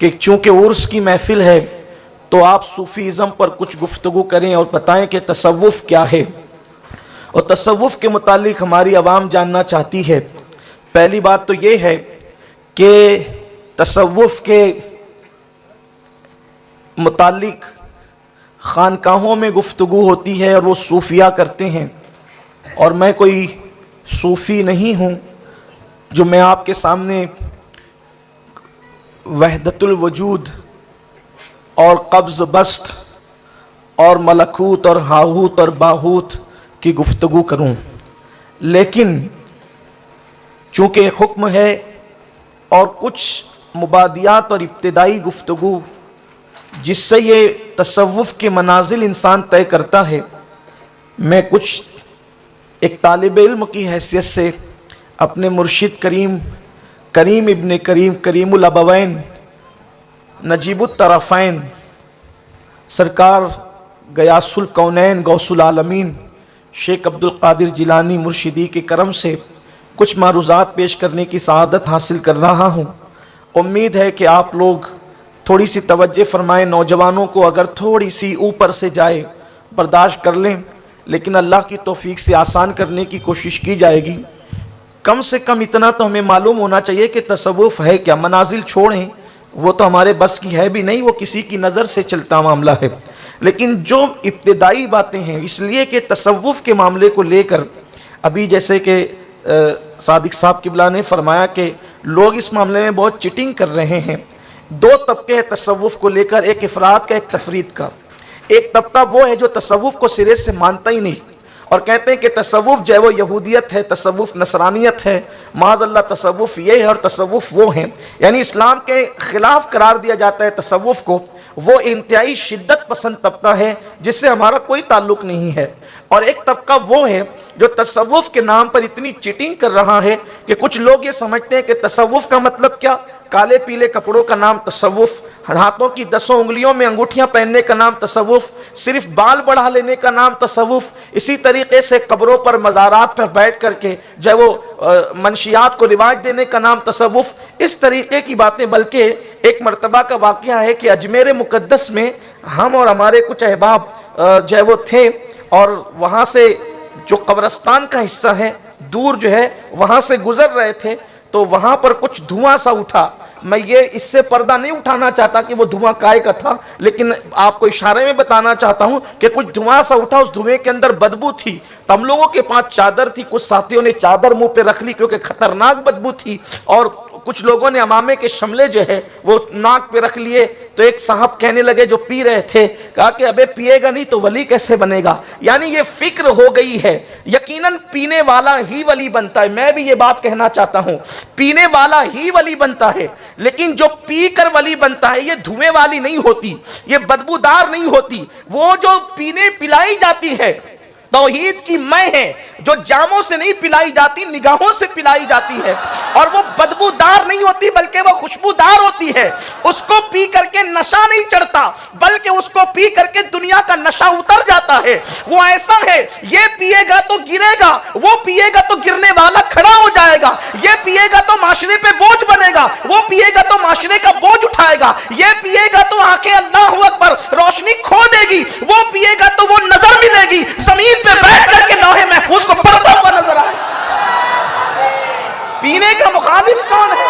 کہ چونکہ عرس کی محفل ہے تو آپ صوفیزم پر کچھ گفتگو کریں اور بتائیں کہ تصوف کیا ہے، اور تصوف کے متعلق ہماری عوام جاننا چاہتی ہے۔ پہلی بات تو یہ ہے کہ تصوف کے متعلق خانقاہوں میں گفتگو ہوتی ہے اور وہ صوفیہ کرتے ہیں، اور میں کوئی صوفی نہیں ہوں جو میں آپ کے سامنے وحدت الوجود اور قبض بسط اور ملکوت اور ہاہوت اور باہوت کی گفتگو کروں، لیکن چونکہ حکم ہے اور کچھ مبادیات اور ابتدائی گفتگو جس سے یہ تصوف کے منازل انسان طے کرتا ہے، میں کچھ ایک طالب علم کی حیثیت سے اپنے مرشد کریم ابن کریم کریم الابوین نجیب الطرفین سرکار غیاث الکونین غوث العالمین شیخ عبد القادر جیلانی مرشدی کے کرم سے کچھ معروضات پیش کرنے کی سعادت حاصل کر رہا ہوں۔ امید ہے کہ آپ لوگ تھوڑی سی توجہ فرمائیں، نوجوانوں کو اگر تھوڑی سی اوپر سے جائے برداشت کر لیں، لیکن اللہ کی توفیق سے آسان کرنے کی کوشش کی جائے گی۔ کم سے کم اتنا تو ہمیں معلوم ہونا چاہیے کہ تصوف ہے کیا۔ منازل چھوڑیں، وہ تو ہمارے بس کی ہے بھی نہیں، وہ کسی کی نظر سے چلتا معاملہ ہے، لیکن جو ابتدائی باتیں ہیں، اس لیے کہ تصوف کے معاملے کو لے کر ابھی جیسے کہ صادق صاحب قبلہ نے فرمایا کہ لوگ اس معاملے میں بہت چیٹنگ کر رہے ہیں۔ دو طبقے ہیں تصوف کو لے کر، ایک افراد کا، ایک تفرید کا۔ ایک طبقہ وہ ہے جو تصوف کو سرے سے مانتا ہی نہیں اور کہتے ہیں کہ تصوف جو ہے وہ یہودیت ہے، تصوف نصرانیت ہے، معاذ اللہ تصوف یہ ہے اور تصوف وہ ہیں، یعنی اسلام کے خلاف قرار دیا جاتا ہے تصوف کو۔ وہ انتہائی شدت پسند طبقہ ہے جس سے ہمارا کوئی تعلق نہیں ہے۔ اور ایک طبقہ وہ ہے جو تصوف کے نام پر اتنی چیٹنگ کر رہا ہے کہ کچھ لوگ یہ سمجھتے ہیں کہ تصوف کا مطلب کیا، کالے پیلے کپڑوں کا نام تصوف، ہاتھوں کی 10 انگلیوں میں انگوٹھیاں پہننے کا نام تصوف، صرف بال بڑھا لینے کا نام تصوف، اسی طریقے سے قبروں پر مزارات پر بیٹھ کر کے جو وہ منشیات کو رواج دینے کا نام تصوف، اس طریقے کی باتیں۔ بلکہ ایک مرتبہ کا واقعہ ہے کہ اجمیر مقدس میں ہم اور ہمارے کچھ احباب جو ہے وہ تھے، اور وہاں سے جو قبرستان کا حصہ ہے دور جو ہے وہاں سے گزر رہے تھے، تو وہاں پر کچھ دھواں سا اٹھا۔ میں یہ اس سے پردہ نہیں اٹھانا چاہتا کہ وہ دھواں کائے کا تھا، لیکن آپ کو اشارے میں بتانا چاہتا ہوں کہ کچھ دھواں سا اٹھا، اس دھویں کے اندر بدبو تھی۔ تو ہم لوگوں کے پاس چادر تھی، کچھ ساتھیوں نے چادر منہ پہ رکھ لی کیونکہ خطرناک بدبو تھی، اور کچھ لوگوں نے امامے کے شملے جو ہے وہ ناک پہ رکھ لیے۔ تو ایک صاحب کہنے لگے جو پی رہے تھے، کہا کہ ابے پیے گا نہیں تو ولی کیسے بنے گا؟ یعنی یہ فکر ہو گئی ہے، یقیناً پینے والا ہی ولی بنتا ہے۔ میں بھی یہ بات کہنا چاہتا ہوں، پینے والا ہی ولی بنتا ہے، لیکن جو پی کر ولی بنتا ہے یہ دھویں والی نہیں ہوتی، یہ بدبودار نہیں ہوتی۔ وہ جو پینے پلائی جاتی ہے توحید کی میں ہے، جو جاموں سے نہیں پلائی جاتی، نگاہوں سے پلائی جاتی ہے، اور وہ بدبودار نہیں ہوتی بلکہ وہ خوشبودار ہوتی ہے۔ اس کو پی کر کے نشہ نہیں چڑھتا بلکہ اس کو پی کر کے دنیا کا نشہ اتر جاتا ہے۔ وہ ایسا ہے، یہ پیے گا تو گرے گا، وہ پیے گا تو گرنے والا کھڑا ہو جائے گا، یہ پیے گا تو معاشرے پہ بوجھ بنے گا، وہ پیے گا تو معاشرے کا بوجھ اٹھائے گا، یہ پیے گا تو آنکھیں اللہ اکبر روشنی کھو دے گی، وہ پیے گا تو وہ نظر ملے گی، زمین پہ بیٹھ کر کے لوح محفوظ کو پڑھتا ہوا نظر آئے۔ پینے کا مخالف کون ہے؟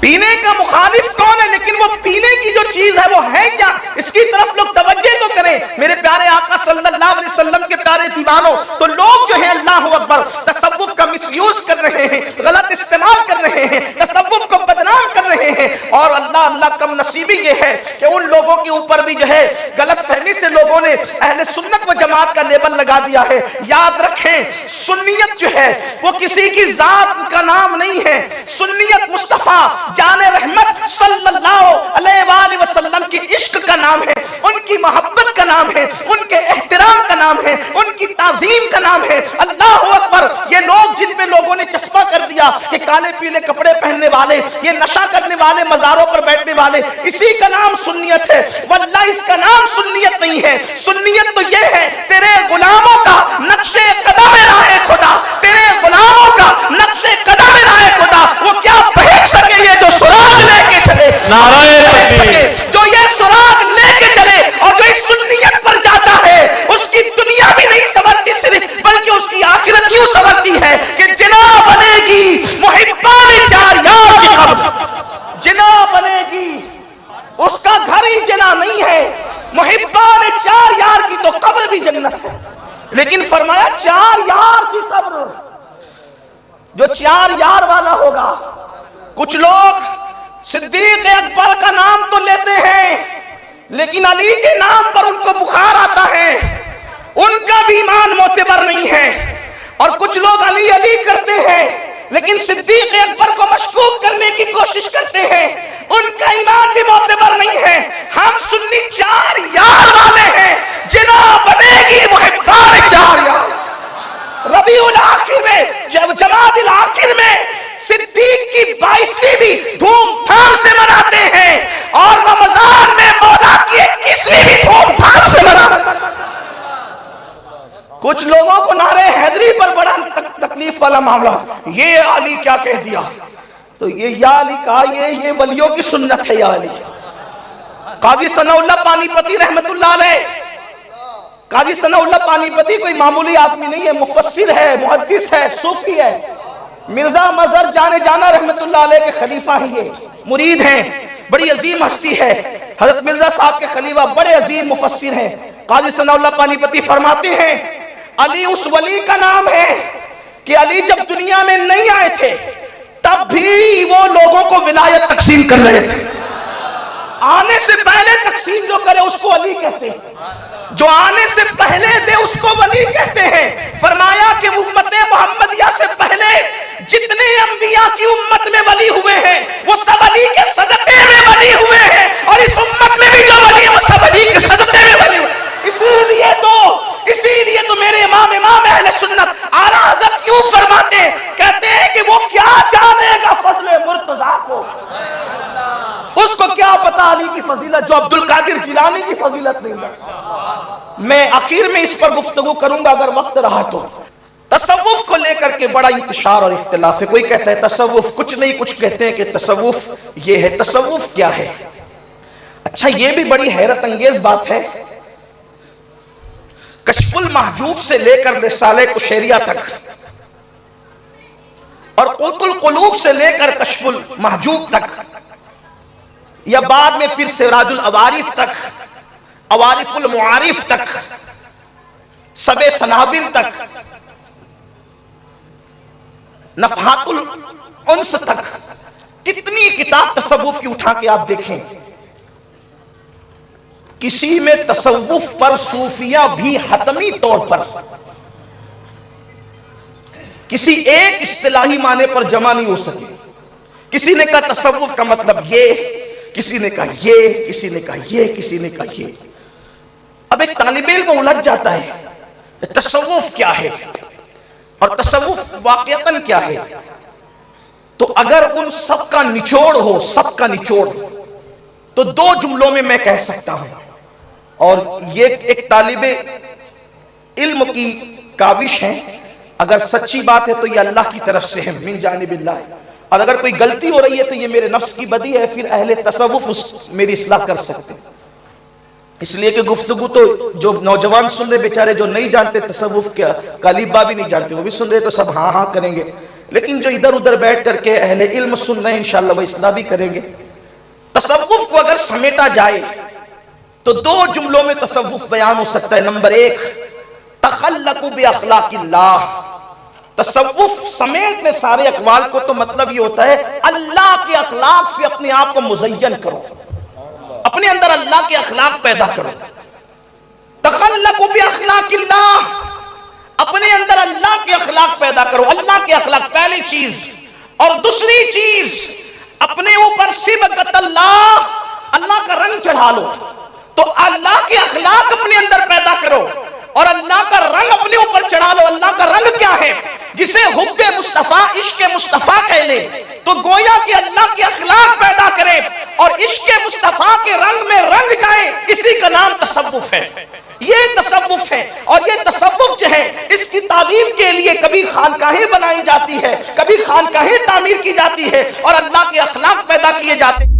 پینے کا مخالف کون ہے؟ لیکن وہ پینے کی جو چیز ہے وہ ہے کیا، اس کی طرف لوگ توجہ تو کریں۔ میرے پیارے آقا صلی اللہ علیہ وسلم کے پیارے دیوانوں، تو لوگ جو ہیں اللہ اکبر تصوف کا مس یوز کر رہے ہیں، غلط استعمال کر رہے ہیں، تصوف کو بدنام کر رہے ہیں، اور اللہ کم نصیبی یہ ہے کہ ان لوگوں کے اوپر بھی جو ہے غلط فہمی سے لوگوں نے اہل سنت و جماعت کا لیبل لگا دیا ہے۔ یاد رکھیں، سنیت جو ہے وہ کسی کی ذات کا نام نہیں ہے، سنیت مصطفیٰ جان رحمت صلی اللہ علیہ وآلہ وسلم کی عشق کا نام ہے، ان کی محبت کا نام ہے، ان کے احترام کا نام ہے، ان کی تعظیم کا نام ہے۔ اللہ اکبر۔ یہ لوگ جن پہ لوگوں نے چسپاں کر دیا کہ کالے پیلے کپڑے پہننے والے، یہ نشہ کرنے والے، مزاروں پر بیٹھنے والے، اسی کا نام سنیت ہے۔ واللہ اس کا نام سنیت نہیں ہے۔ سنیت تو یہ ہے تیرے غلاموں کا نقش قدم راہ خدا، تیرے غلاموں کا نقش قدم راہ خدا۔ وہ کیا بہک سکے یہ جو سراغ لے کے چلے، نعرہ تکبیر، جو یہ سراغ لے کے چلے اور جو اس سنیت پر جاتا ہے، اس کی دنیا بھی نہیں سنورتی صرف، بلکہ اس کی آخرت یوں سنورتی ہے کہ جنا بنے گی محبان چار یار کی قبر، جنا بنے گی، اس کا گھر ہی جنا نہیں ہے، محبان چار یار کی تو قبر بھی جنت ہے۔ لیکن فرمایا چار یار کی قبر، جو چار یار والا ہوگا۔ کچھ لوگ صدیق اکبر کا نام تو لیتے ہیں لیکن علی کے نام پر ان کو بخار آتا ہے، ان کا بھی ایمان معتبر نہیں ہے۔ اور کچھ لوگ علی علی کرتے ہیں لیکن صدیق اکبر کو مشکوک کرنے کی کوشش کرتے ہیں، ان کا ایمان بھی معتبر نہیں ہے۔ ہم سنی چار یار والے ہیں، جنا بنے گی محبان چار یار۔ ربیع الاخر میں، جمادی الاخر میں صدیق کی 22ویں بھی دھوم دھام سے مناتے ہیں، اور رمضان میں مولا کی 21ویں بھی دھوم دھام سے مناتے ہیں۔ کچھ لوگوں کو نعرہ حیدری پر بڑا تکلیف والا معاملہ، یہ علی کیا کہہ دیا، تو یہ یا علی کہا، یہ ولیوں کی سنت ہے یا علی۔ قاضی ثناء اللہ پانی پتی رحمت اللہ علیہ، قاضی ثناء اللہ پانی پتی کوئی معمولی آدمی نہیں ہے، مفسر ہے، محدث ہے، صوفی ہے۔ مرزا مظہر جانے جانا رحمت اللہ علیہ کے خلیفہ ہیں، یہ مرید ہیں، بڑی عظیم ہستی ہے، حضرت مرزا صاحب کے خلیفہ، بڑے عظیم مفسر ہیں۔ قاضی ثناء اللہ پانی پتی فرماتے ہیں علی اس ولی کا نام ہے کہ علی جب دنیا میں نہیں آئے تھے تب بھی وہ لوگوں کو ولایت تقسیم کر رہے تھے، آنے سے پہلے تقسیم جو کرے اس کو علی کہتے ہیں، جو آنے سے پہلے دے اس کو ولی کہتے ہیں۔ فرمایا کہ امت محمدیہ سے پہلے جتنے انبیاء کی امت میں ولی ہوئے ہیں وہ سب علی کے صدقے میں ولی ہوئے ہیں، اور اس امت میں بھی جو ولی ہیں وہ سب علی کے صدقے میں ولی ہوئے ہیں۔ اسی لیے تو میرے امام اہل سنت اعلیٰ حضرت کیوں فرماتے ہیں، کہتے ہیں کہ وہ کیا جانے گا فضل مرتضیٰ کو، اس کو کیا پتا علی کی فضیلت جو عبد القادر جیلانی کی فضیلت نہیں ہے۔ میں آخر میں اس پر گفتگو کروں گا اگر وقت رہا تو۔ تصوف کو لے کر کے بڑا انتشار اور اختلاف ہے، کوئی کہتا ہے تصوف کچھ نہیں، کچھ کہتے ہیں کہ تصوف یہ ہے۔ تصوف کیا ہے؟ اچھا یہ بھی بڑی حیرت انگیز بات ہے، کشف المحجوب سے لے کر رسالہ کشیریہ تک اور قوت القلوب سے لے کر کشف المحجوب تک، یا بعد میں پھر سراج العوارف تک، عوارف المعارف تک، سب سنابل تک، نفحات الانس تک، کتنی کتاب تصوف کی اٹھا کے آپ دیکھیں، کسی میں تصوف پر صوفیہ بھی حتمی طور پر کسی ایک اصطلاحی معنی پر جمع نہیں ہو سکے۔ کسی نے کہا تصوف کا مطلب یہ، کسی نے کہا یہ، کسی نے کہا یہ، کسی نے کہا یہ۔ اب ایک طالب علم الجھ جاتا ہے تصوف کیا ہے اور تصوف واقعتاً کیا ہے۔ تو اگر ان سب کا نچوڑ ہو، سب کا نچوڑ، تو دو جملوں میں میں کہہ سکتا ہوں، اور یہ ایک طالب علم کی کاوش ہے، اگر سچی بات ہے تو یہ اللہ کی طرف سے ہے، من جانب اللہ، اور اگر کوئی غلطی ہو رہی ہے تو یہ میرے نفس کی بدی ہے، پھر اہل تصوف میری اصلاح کر سکتے ہیں۔ اس لیے کہ گفتگو تو جو نوجوان سن رہے بیچارے جو نہیں جانتے تصوف کا الف با بھی نہیں جانتے، وہ بھی سن رہے تو سب ہاں ہاں کریں گے، لیکن جو ادھر ادھر بیٹھ کر کے اہل علم سن رہے ہیں انشاءاللہ وہ اصلاح بھی کریں گے۔ تصوف کو اگر سمیٹا جائے تو دو جملوں میں تصوف بیان ہو سکتا ہے۔ نمبر ایک، تخلق باخلاق اللہ۔ تصوف سمیٹنے سارے اقوال کو تو مطلب یہ ہوتا ہے اللہ کے اخلاق سے اپنے آپ کو مزین کرو، اپنے اندر اللہ کے اخلاق پیدا کرو۔ تخلق باخلاق اللہ، اپنے اندر اللہ کے اخلاق پیدا کرو، اللہ کے اخلاق پہلی چیز۔ اور دوسری چیز، اپنے اوپر صبغت اللہ کا رنگ چڑھا لو، تو اللہ کے اخلاق اپنے اندر پیدا کرو۔ اور اللہ کا رنگ اپنے اوپر چڑھا لو. اللہ کا رنگ کیا ہے؟ جسے حب مصطفیٰ عشق مصطفیٰ کہہ لے تو گویا کہ اللہ کے اخلاق پیدا کرے اور عشق مصطفیٰ کے رنگ میں رنگ جائے. اسی کا نام تصوف ہے. یہ تصوف ہے. اور یہ تصوف جو ہے اس کی تعلیم کے لیے کبھی خانقاہیں بنائی جاتی ہے, کبھی خانقاہیں تعمیر کی جاتی ہے اور اللہ کے اخلاق پیدا کیے جاتے ہیں.